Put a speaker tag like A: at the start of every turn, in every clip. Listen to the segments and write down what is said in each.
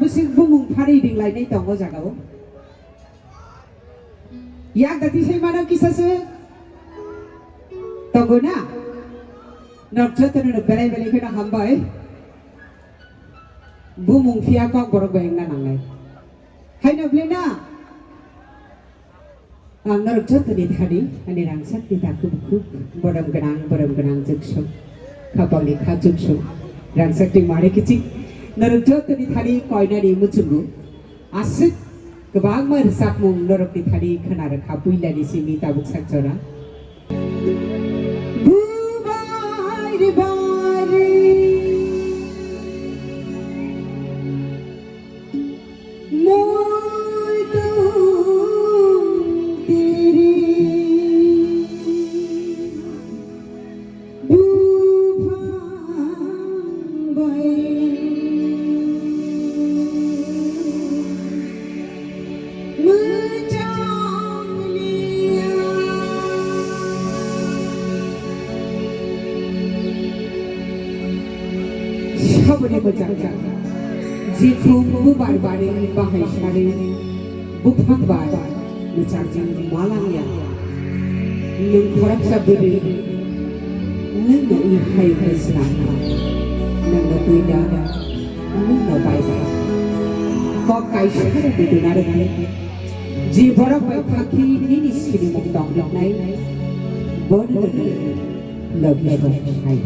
A: sih bumung hari ding lain ni tonggo jagaw. Yak dati say mana kisah se tonggo na. Nokjo tenu no belai belai kena hambai. Bumung fia kok borok bayang na nangai. Hai no blena. Nokjo tenu tadi ani rangsak kita kubu boram genang juksum. Kapal ni kajuksum. Rangsak di mari kecik. Nokjo tenu tadi koi nari mucungu. Asik kebang meresak mung norok di tadi kena rekapui lagi sini tabuk sakjora. Kaburi berjaga, jika bubar bahai sari, bukan bar, berjaga malangnya, nengkorak saburi, nengok hai bersenang, nengok tidak, nengok baik. Kau kaisa ada di dunia ini, jika orang baik kaki ini sini mungkin naik, boleh lagi hai.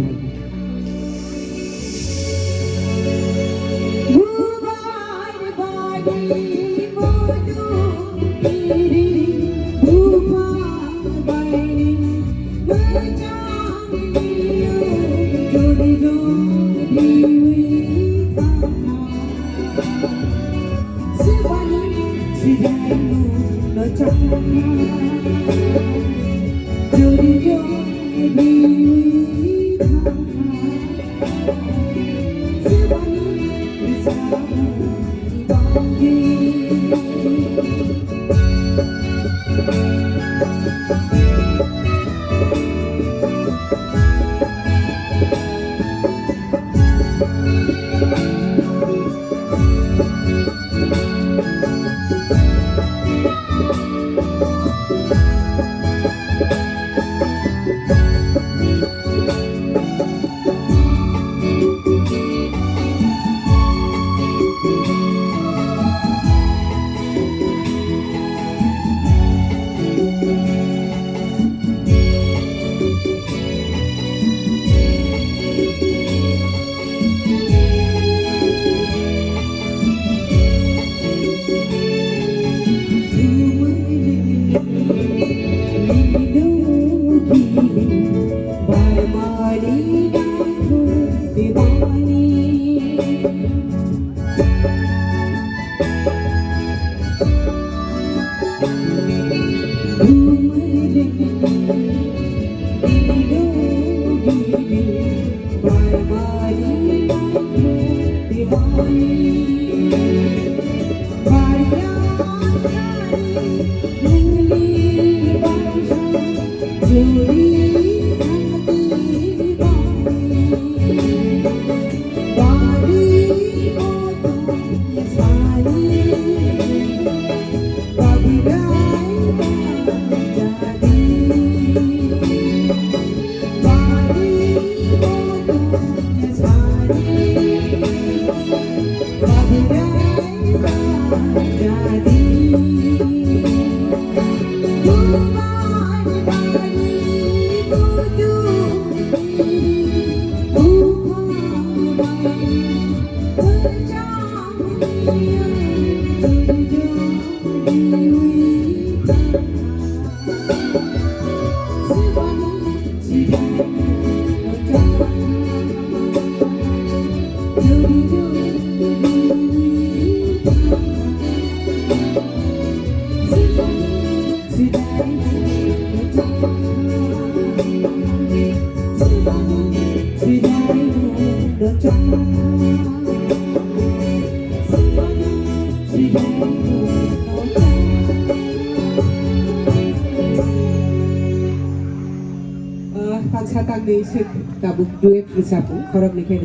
B: Pansatang desik tabuk duit bersapung, korok nikah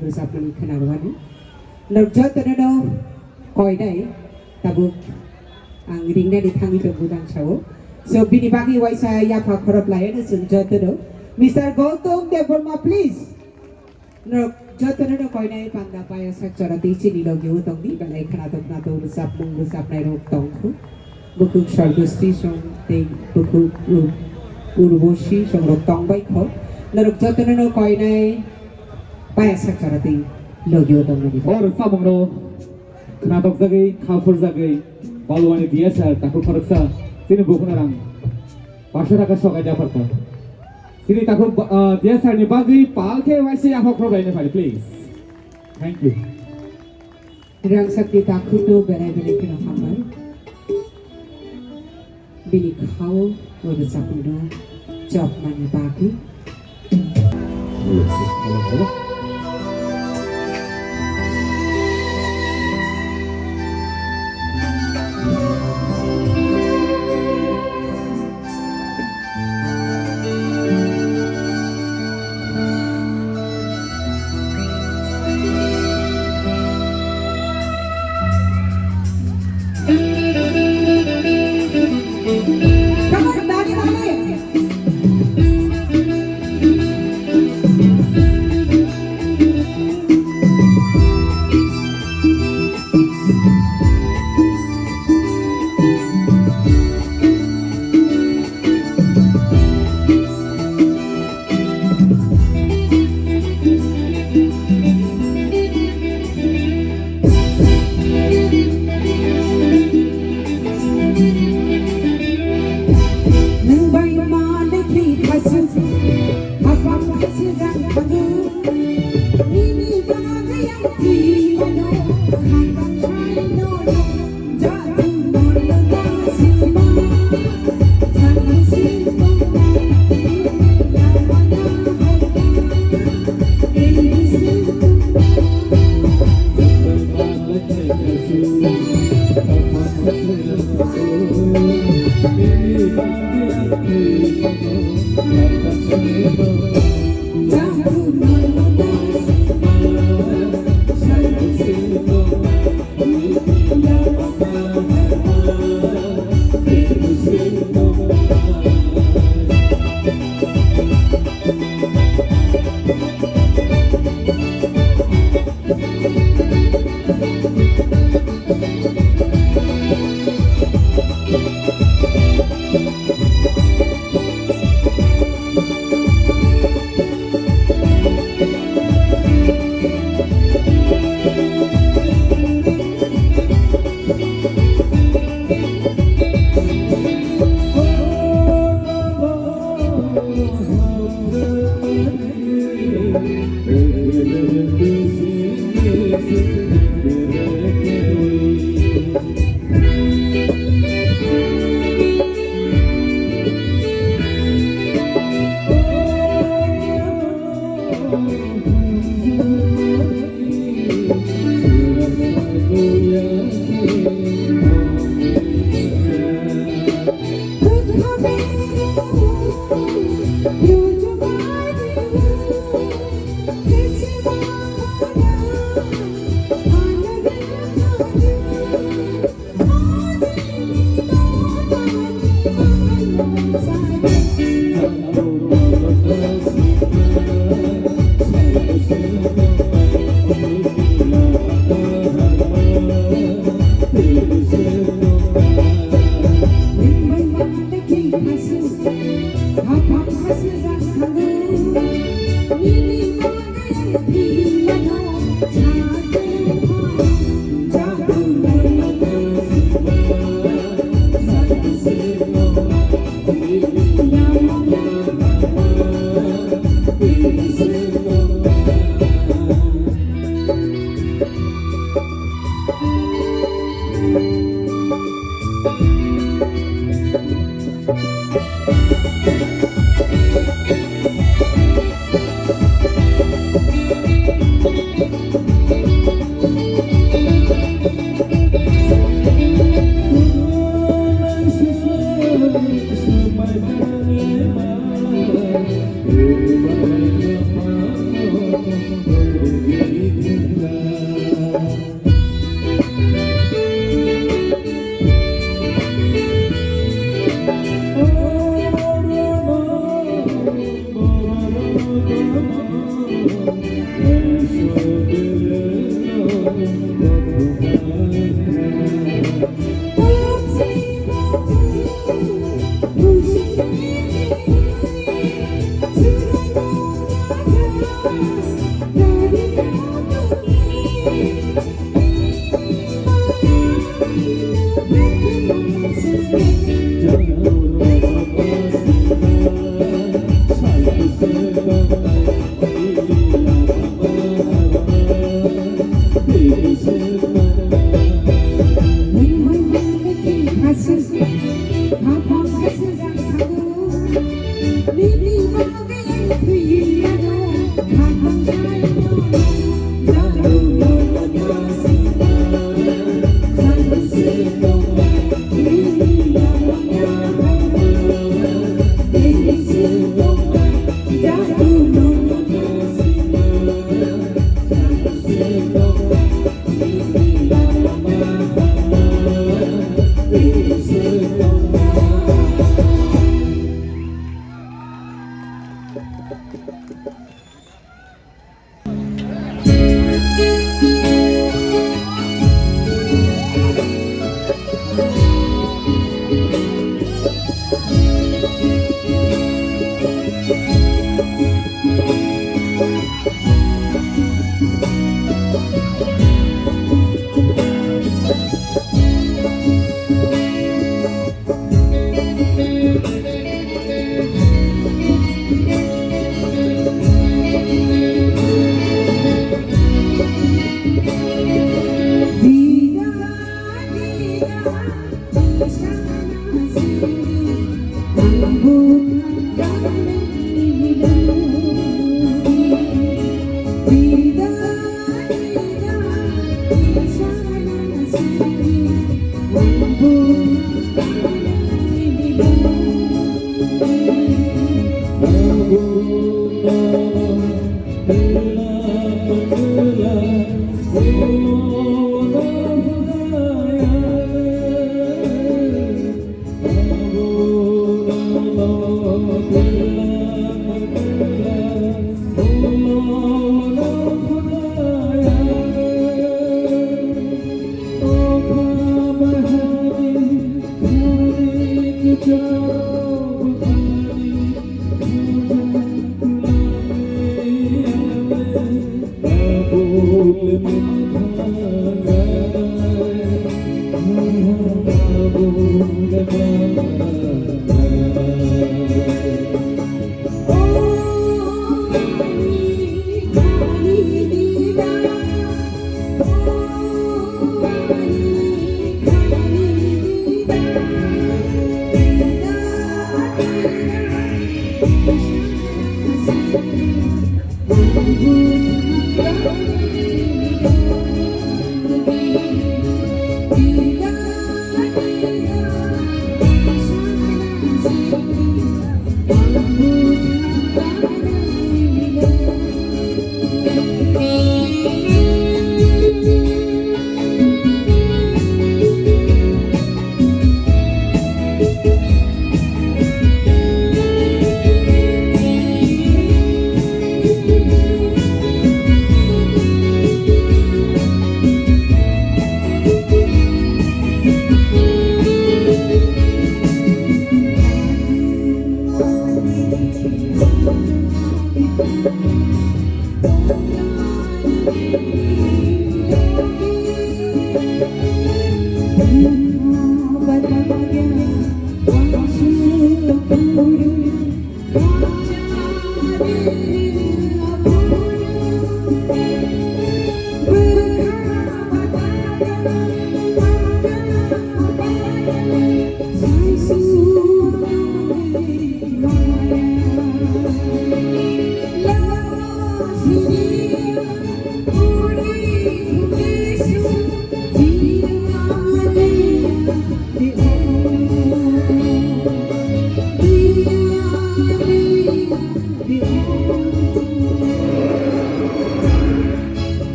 B: bersapung kenarwani. Nerja tenano
A: koinai tabuk ang ringna di thangi ke budang sawo so bini bagi waisa yafa khorop layan sun jotono Mr. Gautam Devarma please no jotono no koinai panda paya sakchara ti chini logi utong di balai khana to rusap mung rusap nai rok tong khu buku sargosti song te buku urboshi song rok tong bai kho naruk jotono no koinai paya sakchara ti logi utong di
C: और सामंगरो नाटक जागै खाफुर जागै बालवानि दियासार ताकु खरकसा तिनि बुखुनारां 500 টাকা সগাই দাফারতা तिनि ताकु दियासारनि बागै पालखे vice आफा प्रबायनो फारि please thank you
A: Rang sakti takut tu berai-berai kena hambar. Bini kau udah sapuno job mana bagi. Come on, Dani, Dani.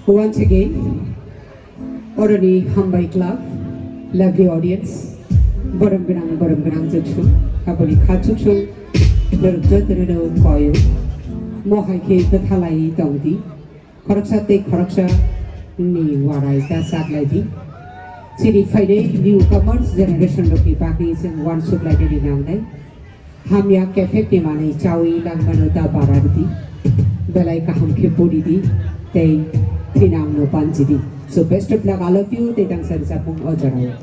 A: Once again, already Hambai Club, lovely audience, Boram Ganang Jukshu, Kabuli Kachukshu, Nurjadrino Koyo, Mohake Pathalai Dongdi, Koraksa Te Koraksa, Ni Waraita Sagladi, City Friday, newcomers, generation of Pipakis and one supply in Hamya Cafe Timani, Chawi, Langmanota Baradi, Belai Kahamke Pudidi, They Tinam no Panchidi. So best of luck all of you, they tang Sarisapung Ojarai.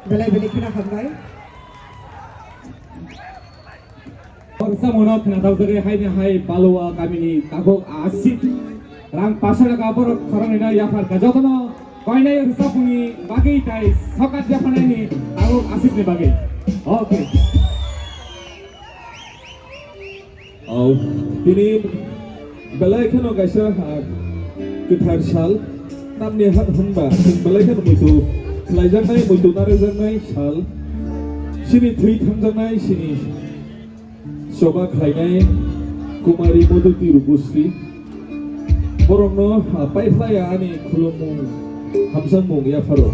A: Belai beli kena hambai.
C: Paksa mono kena tahu sebagai hai balua kami ni takut asyik rang pasar ka por korang ina ya far ka jotono koina ya rusa puni bagi tai sokat ya fana ni takut asyik ni bagi. Oke.
B: Oh, ini belai kan kaisa ketar sal namnya hanba belai kan mutu kelajanai mutu narajanai sal sini thui thamjanai sini soba khlainai kumari moduti rubusri borongno paiflaya ani khulumu hamsangmung ya faro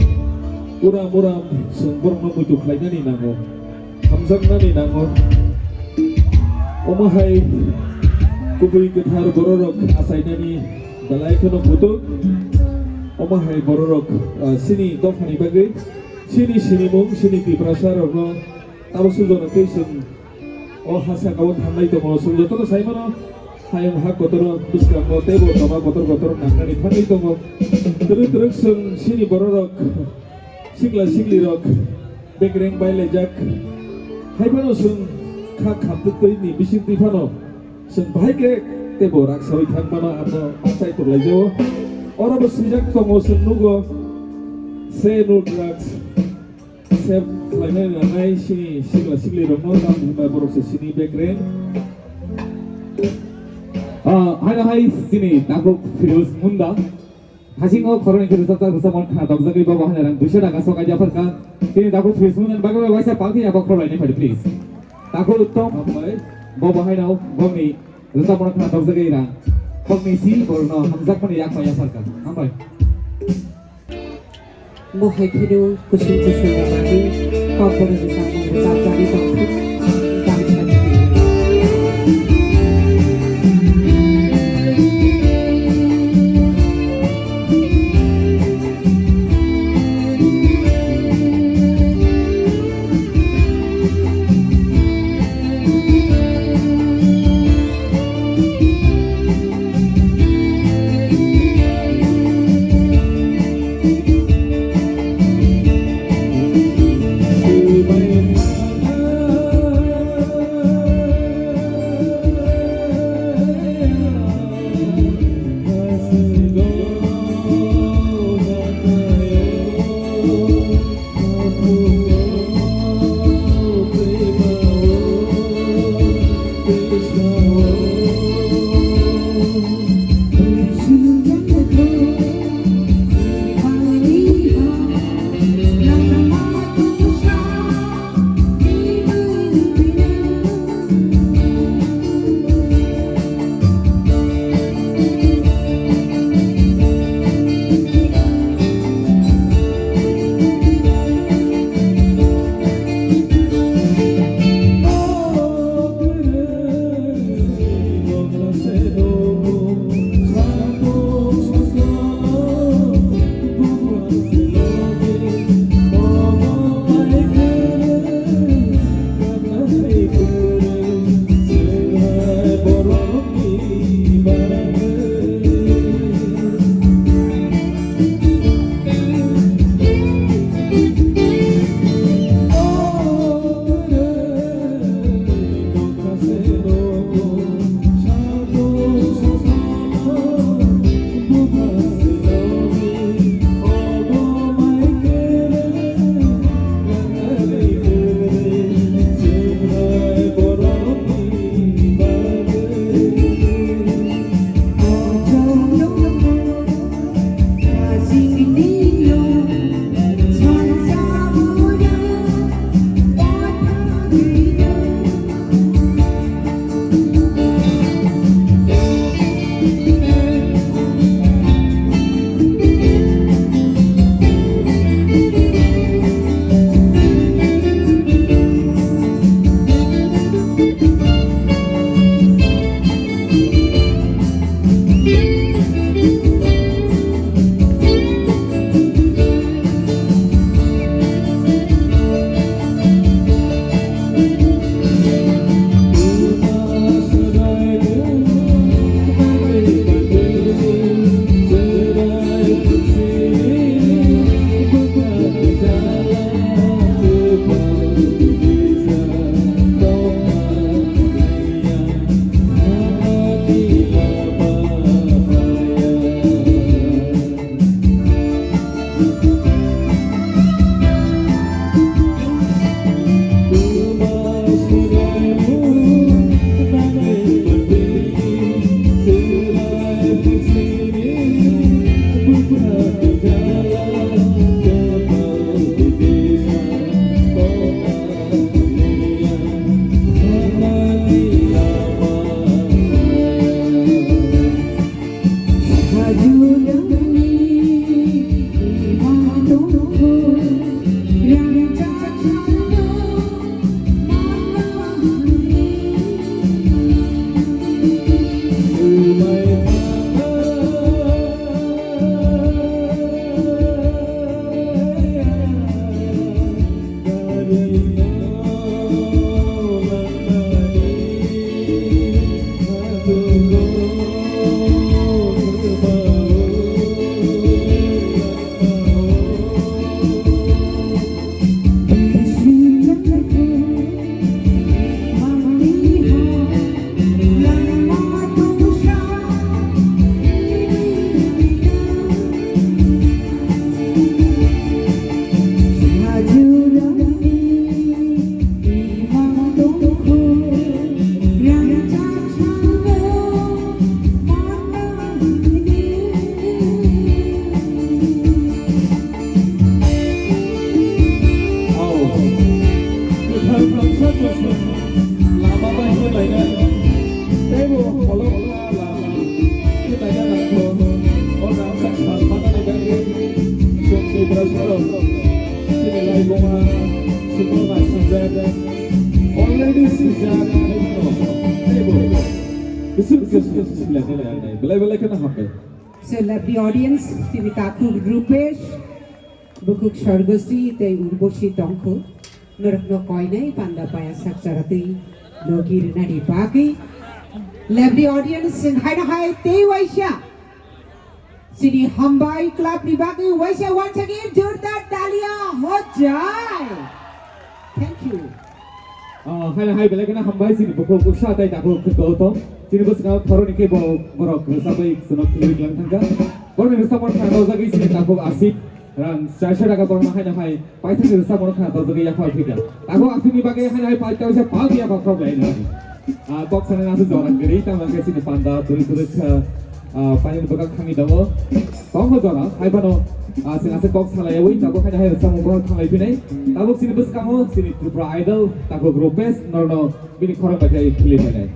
B: uram sung borongno mutu khlainani nango hamjangnani nango omahai kubui ketar bororok asainani balai kono butuh omahai bororok sini dofani bagai sini mung sini tiprasar ogno tabo sujono teisen o hasa kawon hamai to mo sujo to saimano hayang hak kotor biskam mo tebo tama kotor nangani thani to mo terus sung sini bororok sigli rok begreng baile jak haibano sung khak khaptu ni bisin tifano sung bhaike tebo rak sawi thangmano amno macai to laijo ora bo sujak to mo sung nugo se no drugs se lainnya nangai sini sigli romo nam hima borok se sini begreng
C: hai sini takut virus munda hasingo korona virus ta rusa mon khana dog jagai baba hanarang 200 টাকা sokai jafar ka sini takut virus munda bagai waisa palti ya bakro lainnya pada please takut uttom baba hanau bongni rusa mon khana dog jagai ra bongni si borno hamjak mani yak ya farka ambai
A: Mohai khiru kusum bagi kompor bisa mengucap dari bangku bangsa
B: lama bay honaina tebo holok lama honaina nakho ona salmana ni bagi sungki brasaro sini lai boma sipona sijaga already sijaga tebo besuk sila nai belai kana hape.
A: So lovely audience, তিনি কাকুক রূপেশ বুকুক স্বর্গশ্রী তাই উর্বশী দংখ নরত্ন কয়নাই পান্ডা পায়া সাকচারাতেই লগির নারী বাকি lovely audience high না high তেই ওয়াইশা সিনি হামবাই club নি বাকি ওয়াইশা once again জোরদার তালিয়া हो जाए thank you
C: hai belai kana hambai sini boko usha tai takho khotong sini bosna thoroni ke borok sabai sunok khili lang thangka borne samor khana dojagi sini takho asip rang 400 টাকা borna hai na hai paithani samor khana dojagi ya phal thika takho asini bage hai hai pai tau pal dia ba khop lai na box sana nasu joran gari tamang ke sini panda duri duri pani boga khangi dawo tong jora hai bano sini ase box halai oi takho hai samor borok khangai pinai takho sini bos kamo sini tripra idol takho gropes norno bini khorang bagai khili pinai